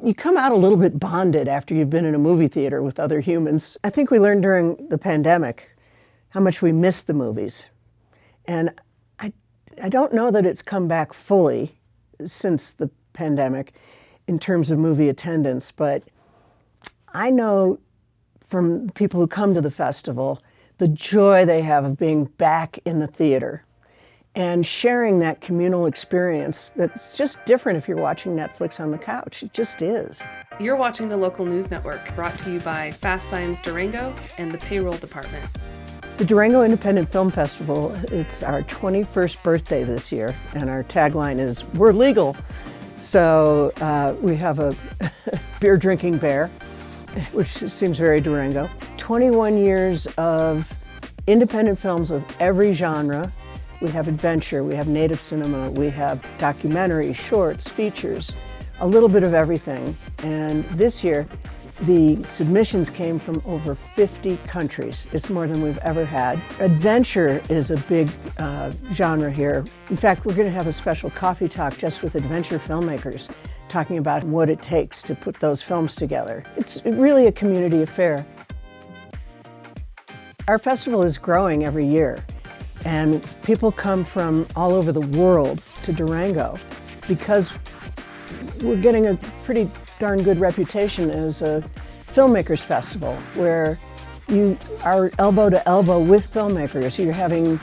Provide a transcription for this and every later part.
You come out a little bit bonded after you've been in a movie theater with other humans. I think we learned during the pandemic how much we miss the movies. And I don't know that it's come back fully since the pandemic in terms of movie attendance, but I know from people who come to the festival the joy they have of being back in the theater and sharing that communal experience that's just different if you're watching Netflix on the couch. It just is. You're watching the local news network, brought to you by Fast Signs Durango and the Payroll Department. The Durango Independent Film Festival, it's our 21st birthday this year, and our tagline is, "We're legal." So we have a beer drinking bear, which seems very Durango. 21 years of independent films of every genre. We have adventure, we have native cinema, we have documentary, shorts, features, a little bit of everything. And this year, the submissions came from over 50 countries. It's more than we've ever had. Adventure is a big genre here. In fact, we're going to have a special coffee talk just with adventure filmmakers, talking about what it takes to put those films together. It's really a community affair. Our festival is growing every year, and people come from all over the world to Durango because we're getting a pretty darn good reputation as a filmmakers festival, where you are elbow to elbow with filmmakers. You're having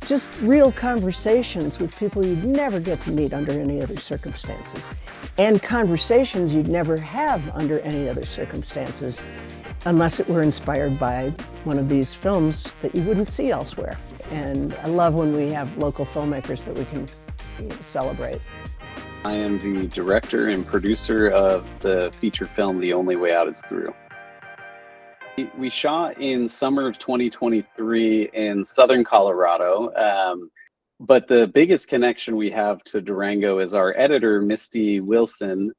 just real conversations with people you'd never get to meet under any other circumstances, and conversations you'd never have under any other circumstances unless it were inspired by one of these films that you wouldn't see elsewhere. And I love when we have local filmmakers that we can celebrate. I am the director and producer of the feature film The Only Way Out Is Through. We shot in summer of 2023 in southern Colorado, but the biggest connection we have to Durango is our editor, Misty Wilson.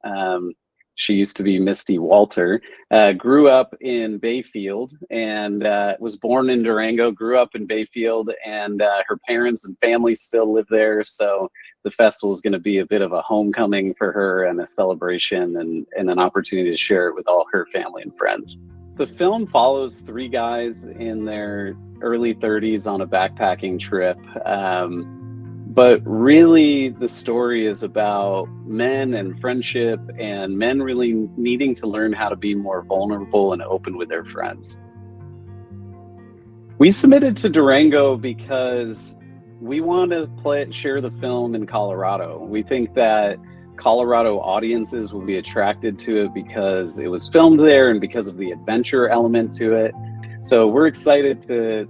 She used to be Misty Walter, grew up in Bayfield and was born in Durango, grew up in Bayfield, and her parents and family still live there. So the festival is going to be a bit of a homecoming for her and a celebration and an opportunity to share it with all her family and friends. The film follows three guys in their early 30s on a backpacking trip. But really, the story is about men and friendship, and men really needing to learn how to be more vulnerable and open with their friends. We submitted to Durango because we want to share the film in Colorado. We think that Colorado audiences will be attracted to it because it was filmed there and because of the adventure element to it. So we're excited to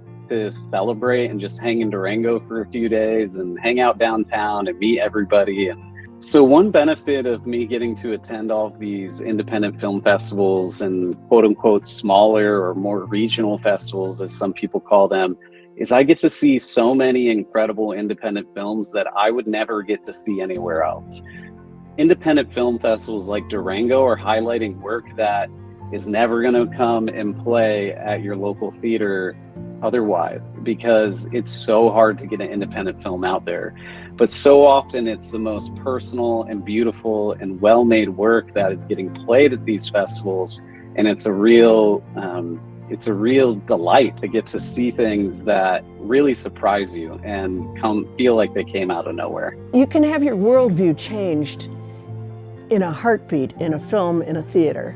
celebrate and just hang in Durango for a few days and hang out downtown and meet everybody. And so one benefit of me getting to attend all of these independent film festivals and quote unquote smaller or more regional festivals, as some people call them, is I get to see so many incredible independent films that I would never get to see anywhere else. Independent film festivals like Durango are highlighting work that is never going to come and play at your local theater otherwise, because it's so hard to get an independent film out there. But so often it's the most personal and beautiful and well-made work that is getting played at these festivals, and it's a real delight to get to see things that really surprise you and feel like they came out of nowhere. You can have your worldview changed in a heartbeat, in a film, in a theater,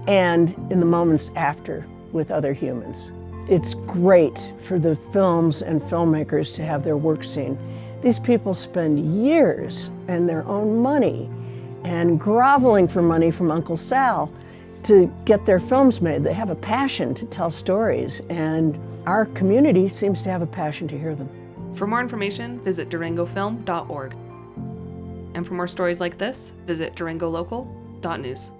and in the moments after with other humans. It's great for the films and filmmakers to have their work seen. These people spend years and their own money and groveling for money from Uncle Sal to get their films made. They have a passion to tell stories, and our community seems to have a passion to hear them. For more information, visit durangofilm.org. And for more stories like this, visit durangolocal.news.